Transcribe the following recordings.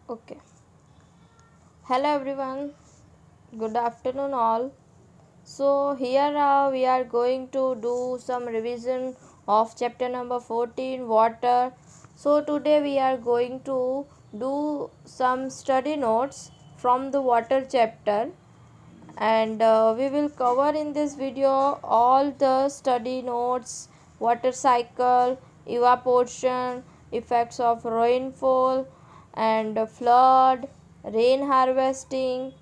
Okay. Hello everyone. Good afternoon all. So here we are going to do some revision of chapter number 14 water. So today we are going to do some study notes from the water chapter, and we will cover in this video all the study notes, water cycle, evaporation, effects of rainfall and flood, rain harvesting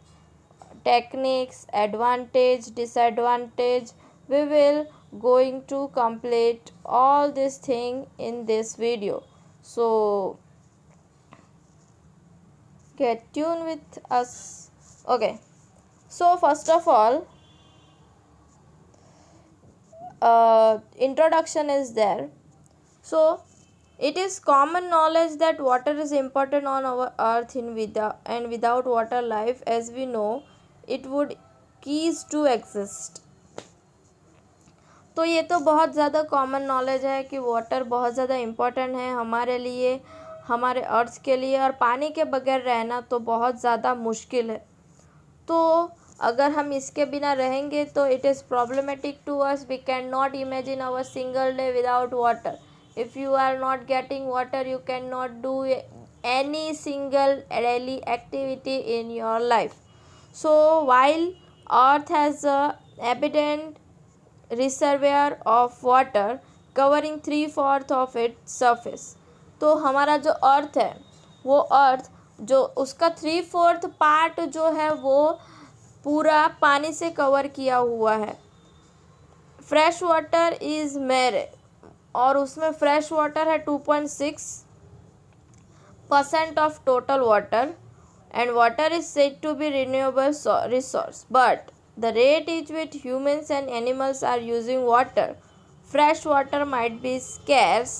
techniques, advantage, disadvantage. We will going to complete all this thing in this video. So get tuned with us. Okay. So first of all, introduction is there. So it is common knowledge that water is important on our earth and without water life as we know it would cease to exist. तो ये तो बहुत ज़्यादा common knowledge है कि water बहुत ज़्यादा important है हमारे लिए, हमारे अर्थ के लिए, और पानी के बगैर रहना तो बहुत ज़्यादा मुश्किल है. तो अगर हम इसके बिना रहेंगे तो it is problematic to us. We can not imagine our single day without water. If you are not getting water you can not do any single daily activity in your life. So while earth has evident reservoir of water covering 3/4 of its surface. तो हमारा जो अर्थ है वो अर्थ जो उसका 3/4 part जो है वो पूरा पानी से कवर किया हुआ है. फ्रेश वाटर इज़ मेरे, और उसमें फ्रेश वाटर है 2.6% of total water, and water is said to be renewable resource. But the rate at which humans and animals are using water, fresh water might be scarce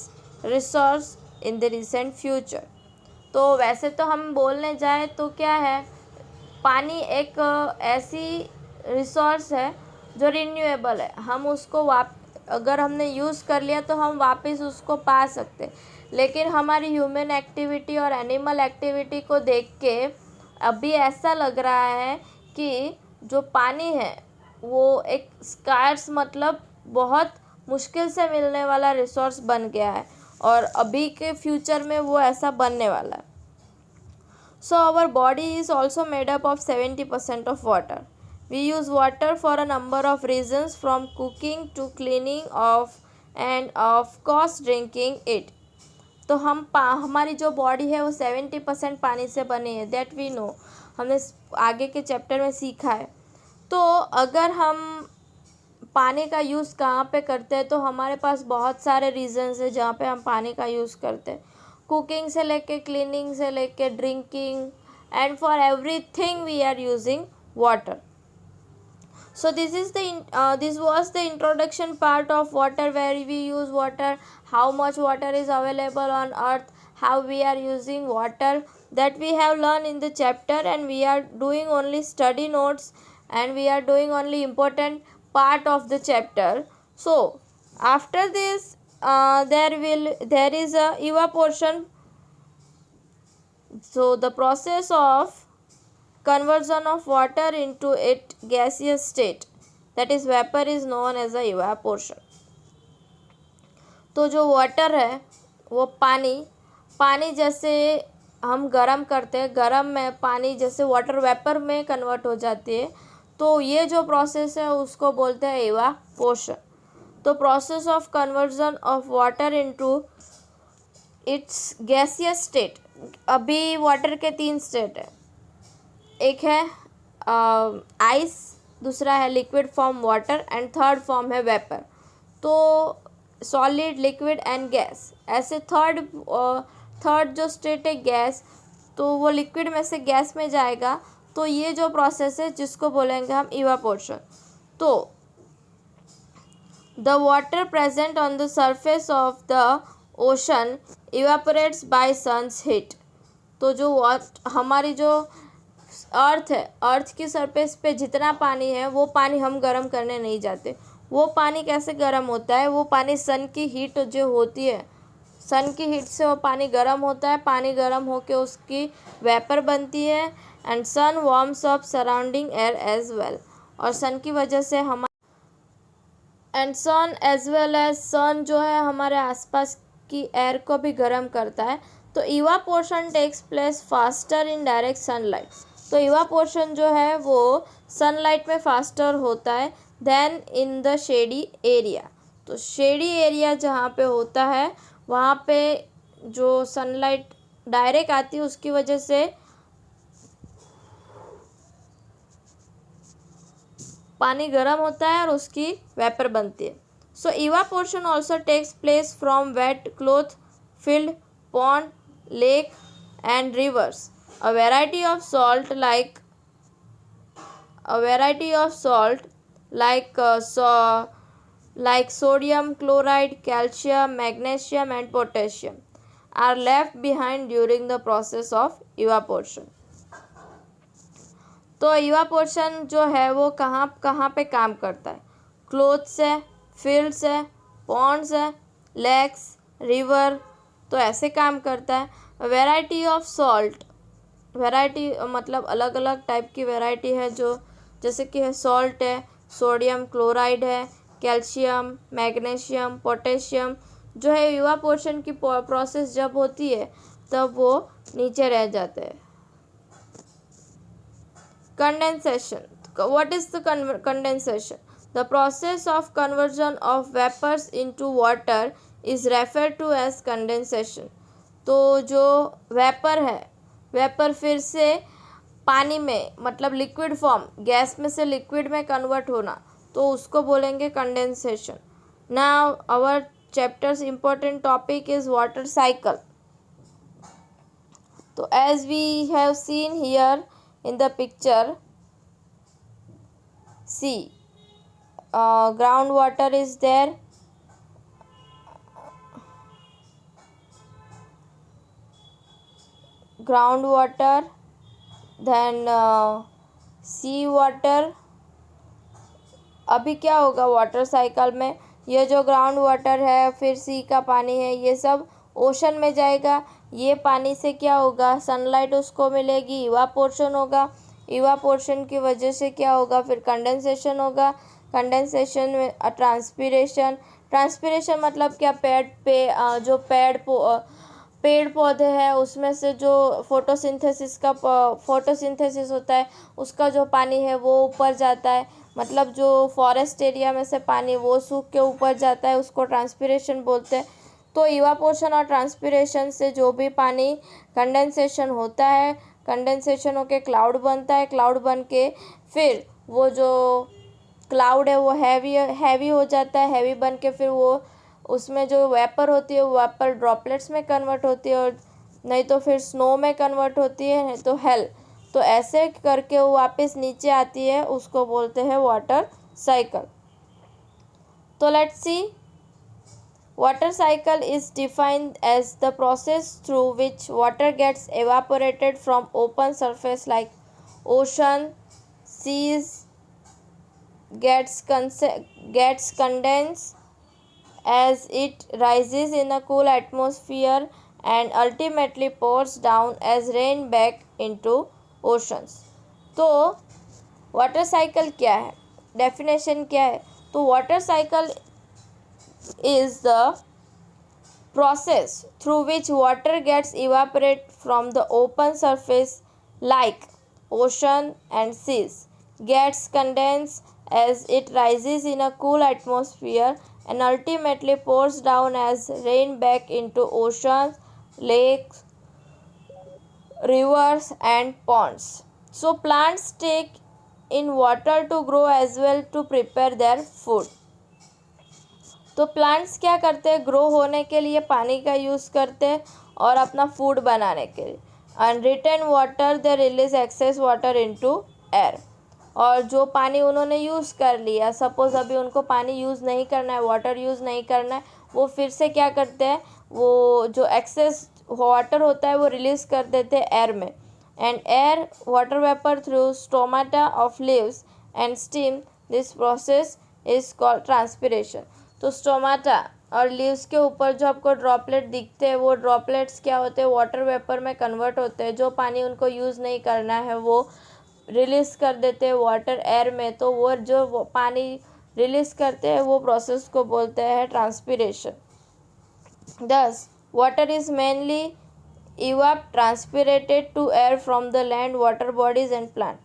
resource in the recent future. तो वैसे तो हम बोलने जाए तो क्या है, पानी एक ऐसी रिसोर्स है जो रिन्यूएबल है. हम उसको अगर हमने यूज़ कर लिया तो हम वापस उसको पा सकते. लेकिन हमारी ह्यूमन एक्टिविटी और एनिमल एक्टिविटी को देख के अभी ऐसा लग रहा है कि जो पानी है वो एक स्कार्स मतलब बहुत मुश्किल से मिलने वाला रिसोर्स बन गया है, और अभी के फ्यूचर में वो ऐसा बनने वाला है. So our body is also made up of 70% of water. We use water for a number of reasons from cooking to cleaning of and of course drinking it. तो हमारी जो बॉडी है वो 70% पानी से बनी है. दैट वी नो, हमने आगे के चैप्टर में सीखा है. तो अगर हम पानी का यूज़ कहाँ पे करते हैं तो हमारे पास बहुत सारे रीजंस है जहाँ पे हम पानी का यूज़ करते हैं. कुकिंग से लेके, क्लीनिंग से लेके, drinking, and for everything we are using water. So this was the introduction part of water, where we use water, how much water is available on earth, how we are using water, that we have learned in the chapter, and we are doing only study notes, and we are doing only important part of the chapter. So after this there is a evaporation. So the process of conversion of water into its gaseous state, that is vapor, is known as a evaporation. तो जो water है वो पानी जैसे हम गरम करते हैं, गरम में पानी जैसे वाटर वेपर में कन्वर्ट हो जाती है. तो ये जो प्रोसेस है उसको बोलते हैं इवापोरेशन. तो process of conversion of water into its gaseous state. अभी वाटर के 3 स्टेट है. एक है आइस, दूसरा है liquid form water, and third form है वेपर. तो सॉलिड, लिक्विड एंड गैस. ऐसे थर्ड जो स्टेट है गैस, तो वो लिक्विड में से गैस में जाएगा. तो ये जो प्रोसेस है जिसको बोलेंगे हम इवापोरेशन. तो the water present on the surface of the ocean evaporates by sun's heat. तो जो हमारी जो अर्थ है, अर्थ की सरफेस पे जितना पानी है वो पानी हम गर्म करने नहीं जाते. वो पानी कैसे गर्म होता है, वो पानी सन की हीट जो होती है, सन की हीट से वो पानी गर्म होता है, पानी गर्म होके उसकी वेपर बनती है and sun warms up surrounding air as well. और सन की वजह से हम and sun as well as sun जो है हमारे आसपास की एयर को भी गर्म करता है। तो evaporation takes place faster in direct sunlight. तो इवापोरेशन जो है वो सनलाइट में फास्टर होता है than in the shady area. तो शेडी एरिया जहाँ पे होता है वहाँ पे जो सनलाइट डायरेक्ट आती है उसकी वजह से पानी गर्म होता है और उसकी वेपर बनती है। So evaporation also takes place from wet cloth field pond lake and rivers. A variety of salt like sodium chloride, calcium, magnesium and potassium are left behind during the process of evaporation. तो evaporation जो है वो कहाँ कहाँ पे काम करता है? क्लोथ्स है, फील्ड्स है, पॉन्ड्स है, लेक्स, रिवर, तो ऐसे काम करता है। वैरायटी ऑफ सॉल्ट, वैरायटी मतलब अलग अलग टाइप की वैरायटी है जो जैसे कि है सॉल्ट है, सोडियम क्लोराइड है, कैल्शियम, मैग्नीशियम, पोटेशियम, जो है इवापोरेशन की प्रोसेस जब होती है तब वो नीचे रह जाते हैं। Condensation. What is the condensation? The process of conversion of vapors into water is referred to as condensation. तो जो वेपर है, वेपर फिर से पानी में मतलब लिक्विड फॉर्म, गैस में से लिक्विड में कन्वर्ट होना, तो उसको बोलेंगे condensation. Now our chapter's important topic is water cycle. तो as we have seen here in the picture, see groundwater is there, groundwater, then sea water। अभी क्या होगा वाटर साइकिल में, ये जो ग्राउंड वाटर है फिर सी का पानी है ये सब ओशन में जाएगा। ये पानी से क्या होगा, सनलाइट उसको मिलेगी, इवापोरेशन होगा, इवापोरेशन की वजह से क्या होगा, फिर कंडेंसेशन होगा, कंडेंसेशन में ट्रांसपीरेशन, ट्रांसपीरेशन मतलब क्या, जो पेड़ पौधे हैं उसमें से जो फोटोसिंथेसिस होता है उसका जो पानी है वो ऊपर जाता है, मतलब जो फॉरेस्ट एरिया में से पानी वो सूख के ऊपर जाता है उसको ट्रांसपीरेशन बोलते हैं। तो इवापोरेशन और ट्रांसपीरेशन से जो भी पानी कंडेंसेशन होता है, कंडेंसेशन होके क्लाउड बनता है, क्लाउड बन के फिर वो जो क्लाउड है वो हैवी हो जाता है, हैवी बन के फिर वो उसमें जो वेपर होती है वो वेपर ड्रॉपलेट्स में कन्वर्ट होती है और नहीं तो फिर स्नो में कन्वर्ट होती है, नहीं तो हेल। तो ऐसे करके वो वापस नीचे आती है, उसको बोलते हैं वाटर साइकिल। तो let's see, water cycle is defined as the process through which water gets evaporated from open surface like ocean, seas, gets condensed as it rises in a cool atmosphere and ultimately pours down as rain back into oceans. तो water cycle क्या है, definition क्या है? तो water cycle is the process through which water gets evaporated from the open surface like ocean and seas, gets condensed as it rises in a cool atmosphere and ultimately pours down as rain back into oceans, lakes, rivers and ponds. So plants take in water to grow as well to prepare their food. तो plants क्या करते हैं, grow होने के लिए पानी का use करते हैं और अपना फूड बनाने के लिए। And retain water they release excess water into air. और जो पानी उन्होंने यूज़ कर लिया, सपोज़ अभी उनको पानी यूज़ नहीं करना है, वाटर यूज़ नहीं करना है, वो फिर से क्या करते हैं, वो जो एक्सेस वाटर होता है वो रिलीज़ कर देते हैं एयर में। And air water vapour through stomata of leaves and steam, this process is called transpiration. तो स्टोमाटा और लीव्स के ऊपर जो आपको ड्रॉपलेट दिखते हैं वो ड्रॉपलेट्स क्या होते हैं, वाटर वेपर में कन्वर्ट होते हैं। जो पानी उनको यूज़ नहीं करना है वो रिलीज़ कर देते हैं वाटर एयर में, तो वो जो पानी रिलीज़ करते हैं वो प्रोसेस को बोलते हैं transpiration. Thus, water is mainly transpirated to air from the land, water bodies and plant.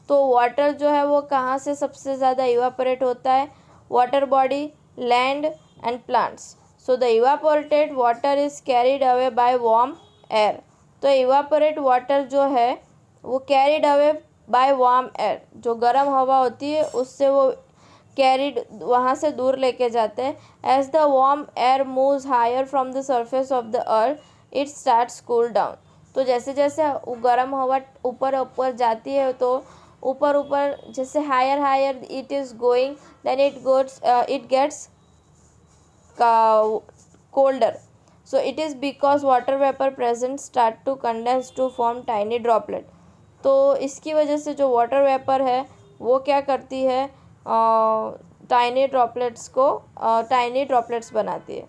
तो वाटर जो है वो कहाँ से सबसे ज़्यादा इवापोरेट होता है, water body, land and plants. So the evaporated water is carried away by warm air. तो इवापोरेट वाटर जो है वो carried away by warm air, जो गर्म हवा होती है उससे वो कैरिड वहाँ से दूर लेके जाते हैं. As the warm air moves higher from the surface of the earth it starts cool down. तो जैसे जैसे गर्म हवा ऊपर ऊपर जाती है तो ऊपर ऊपर जैसे higher higher it is going, then it gets colder. So it is because water vapor present start to condense to form tiny droplet. तो इसकी वजह से जो वाटर वेपर है वो क्या करती है, टाइनी ड्रॉपलेट्स बनाती है.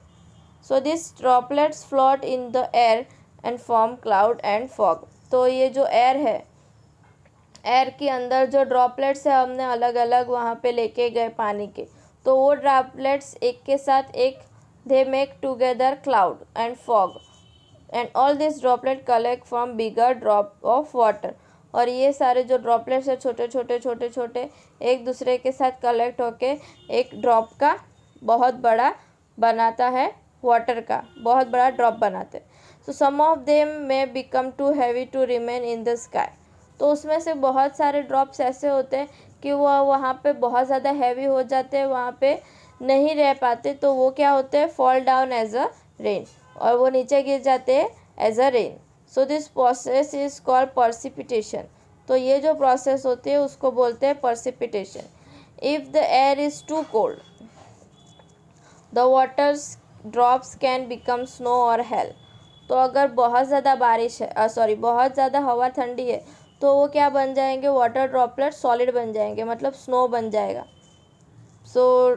So this droplets float in the air and form cloud and fog. तो ये जो एयर है, एयर के अंदर जो ड्रॉपलेट्स है हमने अलग अलग वहाँ पे लेके गए पानी के, तो वो ड्रॉपलेट्स एक के साथ एक they make together cloud and fog and all this droplet collect from bigger drop of water. और ये सारे जो ड्रॉपलेट्स है छोटे छोटे एक दूसरे के साथ कलेक्ट होके एक ड्रॉप का बहुत बड़ा बनाता है, वाटर का बहुत बड़ा ड्रॉप बनाते हैं. So some of them may become too heavy to remain in the sky. तो उसमें से बहुत सारे ड्रॉप्स ऐसे होते हैं कि वो वहाँ पे बहुत ज़्यादा हैवी हो जाते हैं, वहाँ पे नहीं रह पाते, तो वो क्या होते हैं, fall down as a rain, और वो नीचे गिर जाते हैं as a rain. So this process is called precipitation. तो ये जो प्रोसेस होती है उसको बोलते हैं precipitation. If the air is too cold the waters drops can become snow और हेल. तो अगर बहुत ज़्यादा बारिश है, बहुत ज़्यादा हवा ठंडी है तो वो क्या बन जाएंगे, वाटर ड्रॉपलेट सॉलिड बन जाएंगे, मतलब स्नो बन जाएगा. So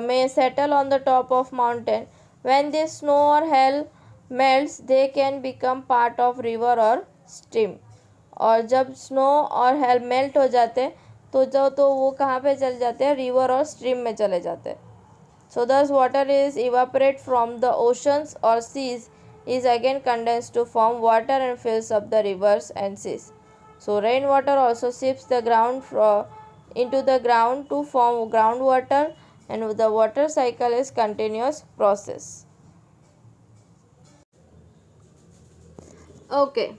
may settle on the top of mountain. When this snow और hail melts they can become part of river और स्ट्रीम. और जब स्नो और हेल मेल्ट हो जाते तो वो कहाँ पे चले जाते हैं, रिवर और स्ट्रीम में चले जाते हैं. सो दस water is evaporate from the oceans और seize is again condensed to form water and fills up the rivers and seas. So rainwater also seeps the ground into the ground to form groundwater, and the water cycle is continuous process. Okay,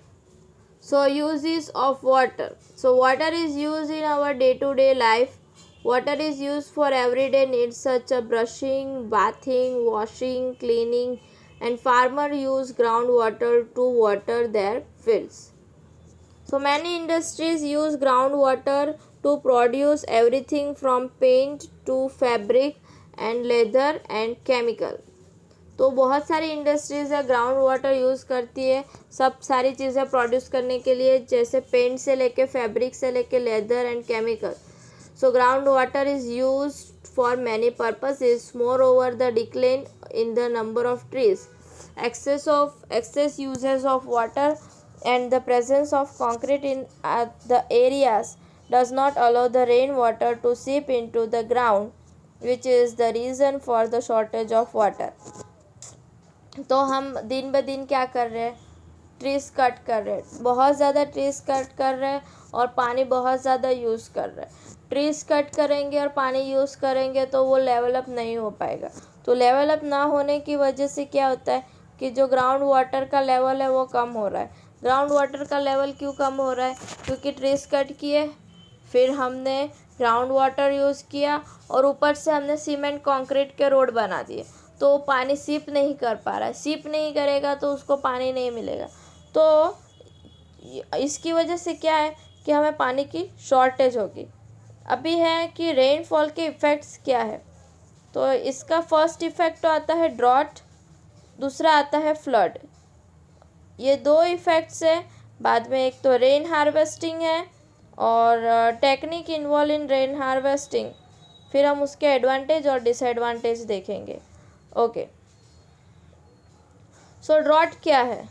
so uses of water. So water is used in our day-to-day life. Water is used for everyday needs such as brushing, bathing, washing, cleaning, and farmer use groundwater to water their fields. So many industries use groundwater to produce everything from paint to fabric and leather and chemical. तो बहुत सारी industries है ground water use करती है सब सारी चीज़ें produce करने के लिए, जैसे पेंट से लेके फैब्रिक से लेके leather and chemical. So ground water is use for many purposes. Moreover, the decline in the number of trees, excess uses of water, and the presence of concrete in the areas does not allow the rainwater to seep into the ground, which is the reason for the shortage of water. तो हम दिन ब दिन क्या कर रहे हैं, trees cut कर रहे हैं, बहुत ज़्यादा ट्रीज़ कट कर रहे हैं और पानी बहुत ज़्यादा यूज़ कर रहे हैं. ट्रीज़ कट करेंगे और पानी यूज़ करेंगे तो वो लेवल अप नहीं हो पाएगा. तो लेवल अप ना होने की वजह से क्या होता है कि जो ग्राउंड वाटर का लेवल है वो कम हो रहा है. ग्राउंड वाटर का लेवल क्यों कम हो रहा है, क्योंकि ट्रीज़ कट किए, फिर हमने ग्राउंड वाटर यूज़ किया और ऊपर से हमने सीमेंट कंक्रीट के रोड बना दिए, तो पानी सीप नहीं कर पा रहा है. सीप नहीं करेगा तो उसको पानी नहीं मिलेगा. तो इसकी वजह से क्या है कि हमें पानी की शॉर्टेज होगी. अभी है कि रेनफॉल के इफ़ेक्ट्स क्या है, तो इसका फर्स्ट इफ़ेक्ट तो आता है ड्रॉट, दूसरा आता है फ्लड. ये दो इफ़ेक्ट्स है. बाद में एक तो रेन हार्वेस्टिंग है और technique involve in rain harvesting, फिर हम उसके एडवांटेज और डिसएडवांटेज देखेंगे. ओके, सो ड्रॉट क्या है?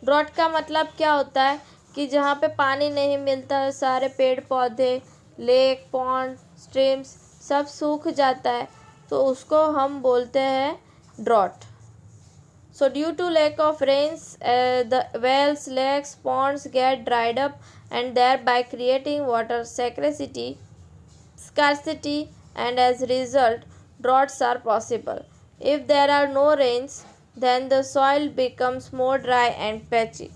ड्रॉट का मतलब क्या होता है कि जहाँ पे पानी नहीं मिलता है, सारे पेड़ पौधे, लेक, पॉन्ड, स्ट्रीम्स सब सूख जाता है, तो उसको हम बोलते हैं drought. So due to lack of rains, the wells, lakes, ponds get dried up and thereby creating water scarcity, and as a result, droughts are possible. If there are no rains, then the soil becomes more dry and patchy.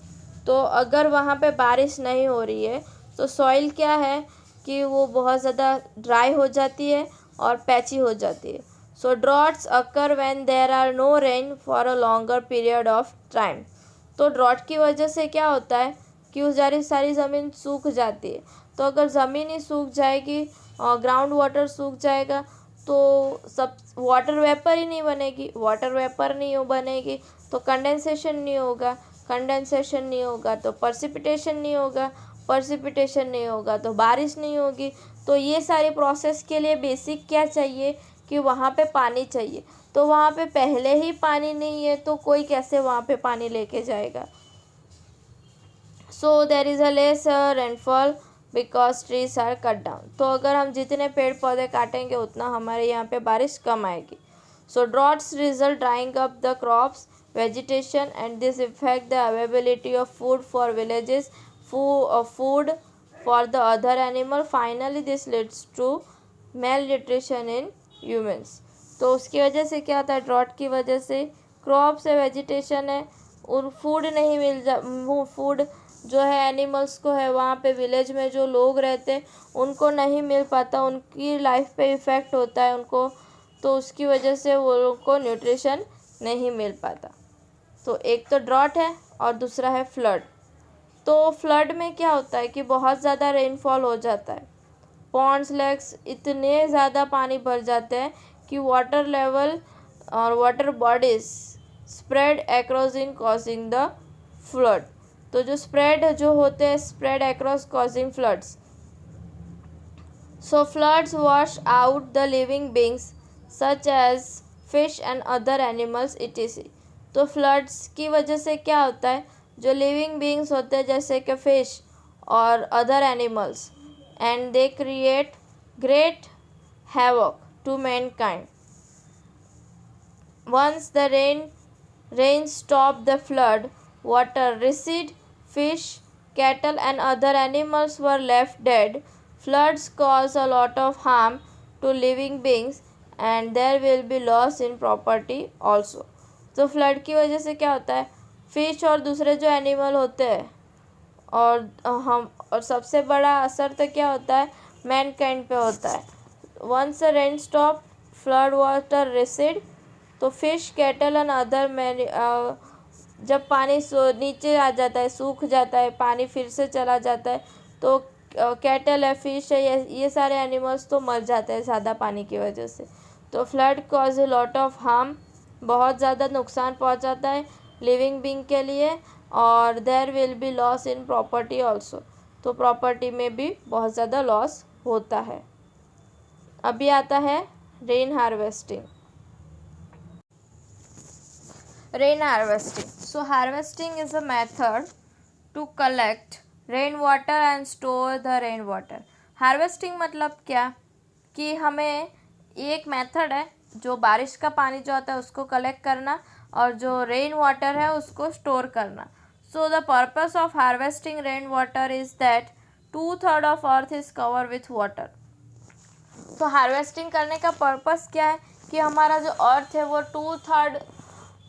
तो अगर वहाँ पे बारिश नहीं हो रही है तो सॉइल क्या है कि वो बहुत ज़्यादा ड्राई हो जाती है और पैची हो जाती है. So droughts occur when there are no rain for a longer period of time. तो ड्रॉट की वजह से क्या होता है कि उस सारी ज़मीन सूख जाती है. तो अगर ज़मीन ही सूख जाएगी और ग्राउंड वाटर सूख जाएगा तो सब वाटर वेपर ही नहीं बनेगी. वाटर वेपर नहीं बनेगी तो कंडेंसेशन नहीं होगा. कंडेंसेशन नहीं होगा तो पर्सिपिटेशन नहीं होगा. पर्सिपिटेशन नहीं होगा तो बारिश नहीं होगी. तो ये सारे प्रोसेस के लिए बेसिक क्या चाहिए कि वहाँ पे पानी चाहिए. तो वहाँ पे पहले ही पानी नहीं है तो कोई कैसे वहाँ पे पानी लेके जाएगा. So there is a less rainfall because trees are cut down. तो अगर हम जितने पेड़ पौधे काटेंगे उतना हमारे यहाँ पे बारिश कम आएगी. So droughts result drying up the crops, vegetation, and this affect the availability of food for villages, food for the other animal. Finally this leads to malnutrition in humans. तो उसकी वजह से क्या होता है, ड्रॉट की वजह से क्रॉप्स है, वेजिटेशन है और फूड नहीं फूड जो है एनिमल्स को है, वहाँ पे विलेज में जो लोग रहते हैं उनको नहीं मिल पाता, उनकी लाइफ पे इफ़ेक्ट होता है उनको. तो उसकी वजह से वो लोग को न्यूट्रिशन नहीं मिल पाता. तो एक तो ड्रॉट है और दूसरा है फ्लड. तो फ्लड में क्या होता है कि बहुत ज़्यादा रेनफॉल हो जाता है. पॉन्ड्स, लेक्स इतने ज़्यादा पानी भर जाते हैं कि वाटर लेवल और water bodies spread across in causing the flood. तो जो स्प्रेड जो होते हैं spread across causing floods. So floods wash out the living beings such as fish and other animals etc. तो फ्लड्स की वजह से क्या होता है, जो लिविंग बींग्स होते हैं जैसे कि फिश और other animals, and they create great havoc to mankind. Once the rain stopped, the flood water receded, fish, cattle and other animals were left dead. Floods cause a lot of harm to living beings and there will be loss in property also. तो flood की वजह से क्या होता है, fish और दूसरे जो एनिमल होते हैं और सबसे बड़ा असर तो क्या होता है, मैनकाइंड पे होता है. Once rain stop, flood water recede. तो फिश, कैटल एंड अदर जब पानी नीचे आ जाता है, सूख जाता है, पानी फिर से चला जाता है, तो कैटल है, फिश है, ये सारे एनिमल्स तो मर जाते हैं ज़्यादा पानी की वजह से. तो flood cause a lot of harm, बहुत ज़्यादा नुकसान पहुंचाता है लिविंग बींग के लिए. और there will be loss in property also. तो प्रॉपर्टी में भी बहुत ज़्यादा लॉस होता है. अभी आता है rain harvesting. Rain harvesting. So harvesting is a method to collect rain water and store the rain water. Harvesting मतलब क्या कि हमें एक मेथड है जो बारिश का पानी जो आता है उसको कलेक्ट करना और जो रेन वाटर है उसको स्टोर करना. So the purpose of harvesting rainwater is that 2/3 of earth is covered with water. तो हार्वेस्टिंग करने का पर्पस क्या है कि हमारा जो अर्थ है वो 2/3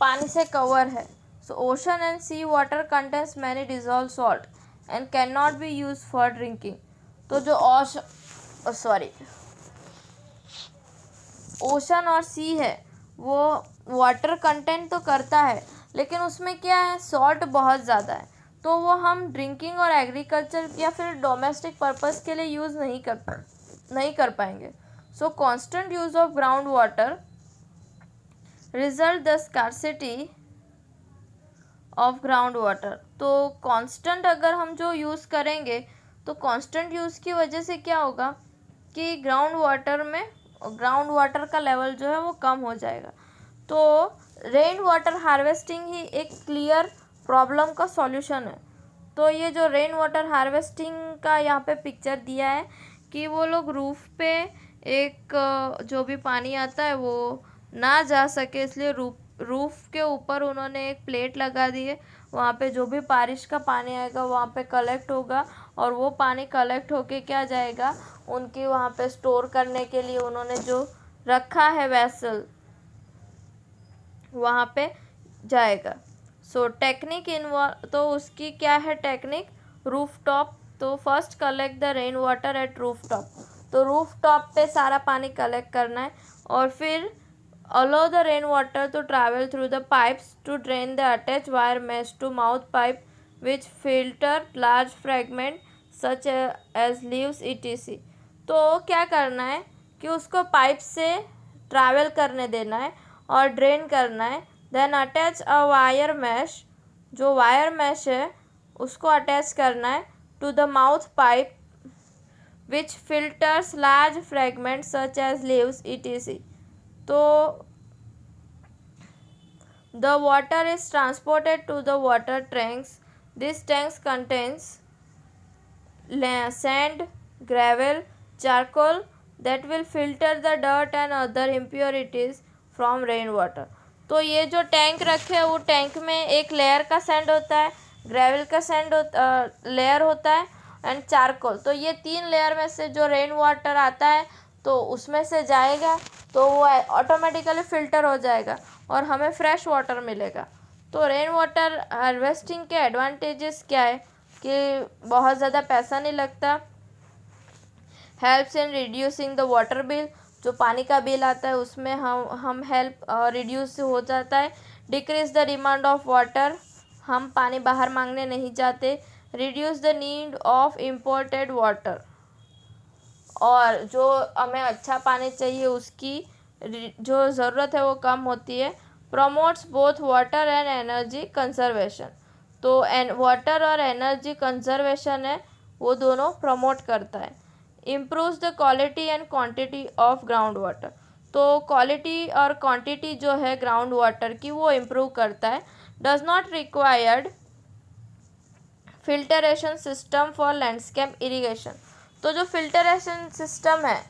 पानी से कवर है. So ocean and sea water contains many dissolve salt and can not be use for drinking. तो जो ओशन और सी है वो वाटर कंटेंट तो करता है लेकिन उसमें क्या है, सॉल्ट बहुत ज़्यादा है, तो वो हम ड्रिंकिंग और एग्रीकल्चर या फिर डोमेस्टिक पर्पस के लिए यूज़ नहीं कर पाएंगे. सो constant use of ground water result the scarcity of ground water. तो कांस्टेंट अगर हम जो यूज़ करेंगे तो कांस्टेंट यूज़ की वजह से क्या होगा कि ग्राउंड वाटर का लेवल जो है वो कम हो जाएगा. तो रेन वाटर हार्वेस्टिंग ही एक क्लियर प्रॉब्लम का सॉल्यूशन है। तो ये जो रेन वाटर हार्वेस्टिंग का यहाँ पे पिक्चर दिया है कि वो लोग रूफ पे एक जो भी पानी आता है वो ना जा सके, इसलिए रूफ के ऊपर उन्होंने एक प्लेट लगा दी है। वहाँ पे जो भी बारिश का पानी आएगा वहाँ पे कलेक्ट होगा, और वो पानी कलेक्ट होके क्या जाएगा, उनकी वहाँ पे स्टोर करने के लिए उन्होंने जो रखा है वेसल, वहाँ पे जाएगा। सो टेक्निक इन्वॉल्व, तो उसकी क्या है टेक्निक, रूफ टॉप। तो first collect the rain water at roof top, तो रूफ टॉप पे सारा पानी कलेक्ट करना है, और फिर allow the rain water to travel through the pipes to drain the attach wire mesh to mouth pipe which filter large fragment such as leaves etc। तो क्या करना है कि उसको पाइप से ट्रैवल करने देना है और ड्रेन करना है। Then attach a wire mesh, जो वायर मैश है उसको अटैच करना है to the mouth pipe which filters large fragment such as leaves etc। तो the water is transported to the water tanks. This tanks contains sand, gravel, charcoal that will filter the dirt and other impurities from rain water। तो ये जो tank रखे हैं वो tank में एक layer का सैंड होता है, ग्रेवल का सैंड लेयर होता है, एंड चारकोल। तो ये 3 लेयर में से जो रेन वाटर आता है तो उसमें से जाएगा, तो वो ऑटोमेटिकली फ़िल्टर हो जाएगा और हमें फ्रेश वाटर मिलेगा। तो रेन वाटर हार्वेस्टिंग के एडवांटेजेस क्या है कि बहुत ज़्यादा पैसा नहीं लगता, helps in reducing the water bill, जो पानी का बिल आता है उसमें हम हेल्प रिड्यूस हो जाता है। Decrease the demand of water, हम पानी बाहर मांगने नहीं जाते। Reduce the need of imported water, और जो हमें अच्छा पानी चाहिए उसकी जो ज़रूरत है वो कम होती है। Promotes both water and energy conservation, तो वाटर और एनर्जी कंजर्वेशन है वो दोनों प्रमोट करता है। Improves the quality and quantity of ground water, तो क्वालिटी और क्वांटिटी जो है ग्राउंड वाटर की वो इम्प्रूव करता है। Does not required filtration system for landscape irrigation, तो जो फिल्टरेशन सिस्टम है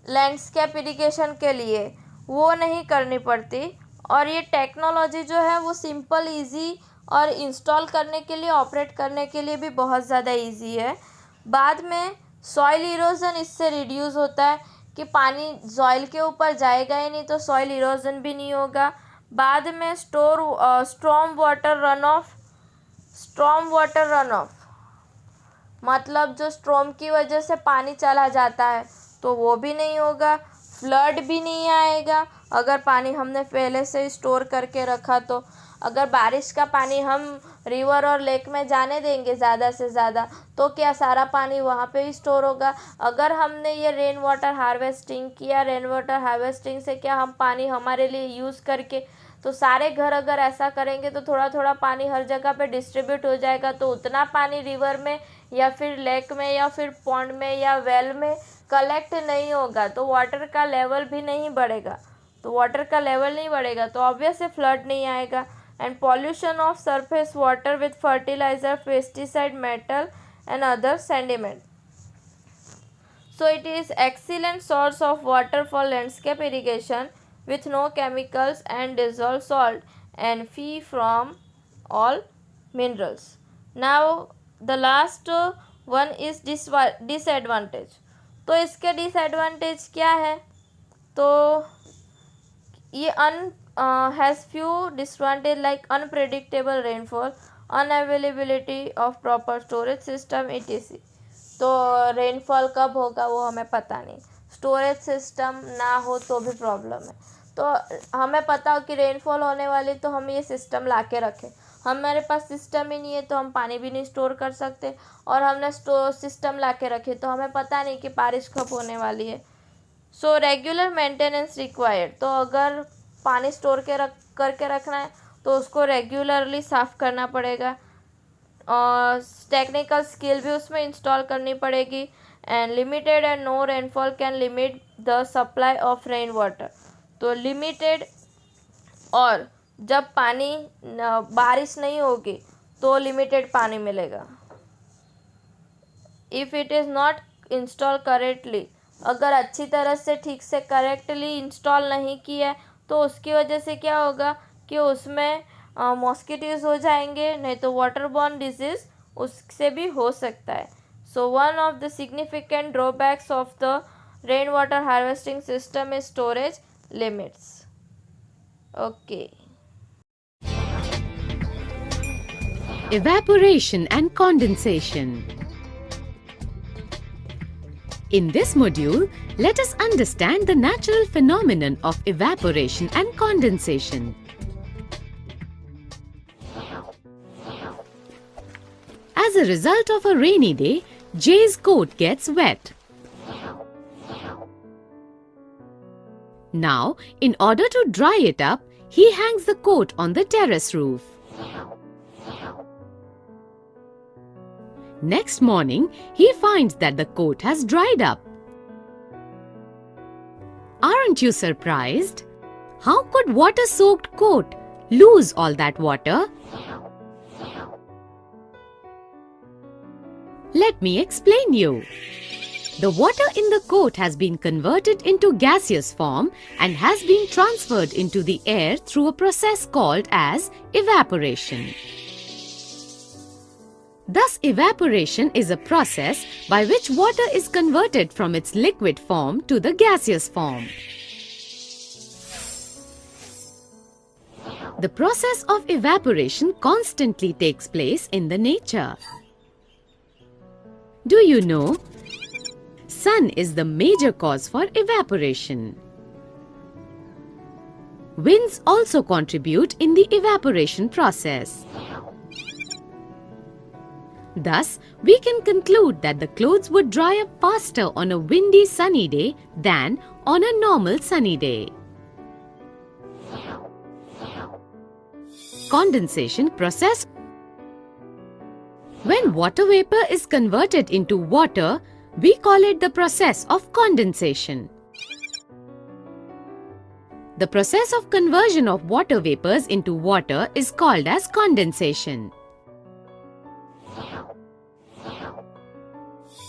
लैंडस्केप इरिगेशन के लिए वो नहीं करनी पड़ती, और ये टेक्नोलॉजी जो है वो सिंपल, इजी और इंस्टॉल करने के लिए, ऑपरेट करने के लिए भी बहुत ज़्यादा इजी है। बाद में सॉइल इरोजन इससे रिड्यूस होता है कि पानी सॉइल के ऊपर जाएगा ही नहीं, तो सॉइल इरोजन भी नहीं होगा। बाद में स्टॉर्म वाटर रन ऑफ, मतलब जो स्ट्रॉम की वजह से पानी चला जाता है तो वो भी नहीं होगा। फ्लड भी नहीं आएगा अगर पानी हमने पहले से स्टोर करके रखा, तो अगर बारिश का पानी हम रिवर और लेक में जाने देंगे ज़्यादा से ज़्यादा, तो क्या सारा पानी वहाँ पे ही स्टोर होगा। अगर हमने ये रेन वाटर हार्वेस्टिंग किया, रेन वाटर हार्वेस्टिंग से क्या हम पानी हमारे लिए यूज़ करके, तो सारे घर अगर ऐसा करेंगे तो थोड़ा थोड़ा पानी हर जगह पे डिस्ट्रीब्यूट हो जाएगा, तो उतना पानी रिवर में या फिर लेक में या फिर पॉन्ड में या वेल में कलेक्ट नहीं होगा, तो वाटर का लेवल भी नहीं बढ़ेगा। तो वाटर का लेवल नहीं बढ़ेगा तो ऑब्वियसली फ्लड नहीं आएगा। And pollution of surface water with fertiliser, pesticide, metal and other sediment. So it is excellent source of water for landscape irrigation with no chemicals and dissolved salt and free from all minerals. Now the last one is disadvantage. तो इसके disadvantage क्या है, तो ये has few disadvantage like unpredictable rainfall, unavailability of proper storage system etc। तो rainfall कब होगा वो हमें पता नहीं, स्टोरेज सिस्टम ना हो तो भी प्रॉब्लम है। तो हमें पता हो कि रेनफॉल होने वाली, तो हम ये सिस्टम ला के रखें, हमारे पास सिस्टम ही नहीं है तो हम पानी भी नहीं स्टोर कर सकते, और हमने सिस्टम ला के रखे तो हमें पता नहीं कि बारिश कब होने वाली है। सो रेगुलर मेंटेनेंस रिक्वायर्ड, तो अगर पानी स्टोर करके रखना है तो उसको रेगुलरली साफ़ करना पड़ेगा, और टेक्निकल स्किल भी उसमें इंस्टॉल करनी पड़ेगी। And limited and no rainfall can limit the supply of rain water, तो लिमिटेड और जब पानी बारिश नहीं होगी तो लिमिटेड पानी मिलेगा। If it is not install correctly, अगर अच्छी तरह से ठीक से करेक्टली इंस्टॉल नहीं किया तो उसकी वजह से क्या होगा कि उसमें मॉस्किटोज हो जाएंगे, नहीं तो वाटर बॉर्न डिजीज़ उससे भी हो सकता है। So one of the significant drawbacks of the rain water harvesting system is storage limits. Okay. Evaporation and condensation. In this module, let us understand the natural phenomenon of evaporation and condensation. As a result of a rainy day, Jay's coat gets wet. Now, in order to dry it up, he hangs the coat on the terrace roof. Next morning, he finds that the coat has dried up. Aren't you surprised? How could water-soaked coat lose all that water? Let me explain you. The water in the coat has been converted into gaseous form and has been transferred into the air through a process called as evaporation. Thus, evaporation is a process by which water is converted from its liquid form to the gaseous form. The process of evaporation constantly takes place in the nature. Do you know? Sun is the major cause for evaporation. Winds also contribute in the evaporation process. Thus, we can conclude that the clothes would dry up faster on a windy sunny day than on a normal sunny day. Condensation process. When water vapor is converted into water, we call it the process of condensation. The process of conversion of water vapors into water is called as condensation.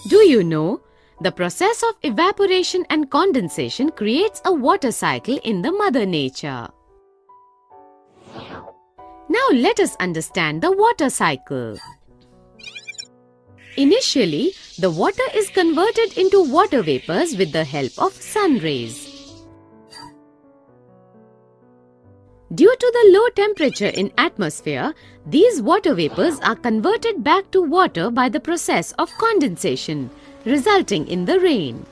Do you know? The process of evaporation and condensation creates a water cycle in the Mother Nature. Now let us understand the water cycle. Initially, the water is converted into water vapors with the help of sun rays. Due to the low temperature in atmosphere, these water vapors are converted back to water by the process of condensation, resulting in the rain.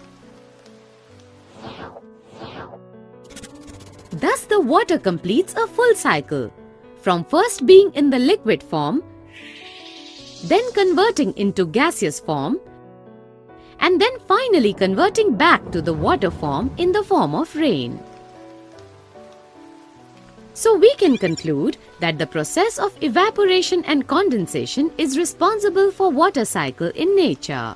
Thus, the water completes a full cycle, from first being in the liquid form, then converting into gaseous form, and then finally converting back to the water form in the form of rain. So we can conclude that the process of evaporation and condensation is responsible for water cycle in nature.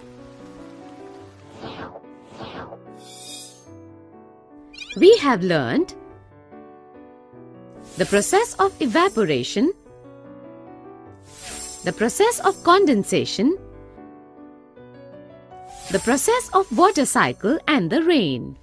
We have learned the process of evaporation, the process of condensation, the process of water cycle and the rain.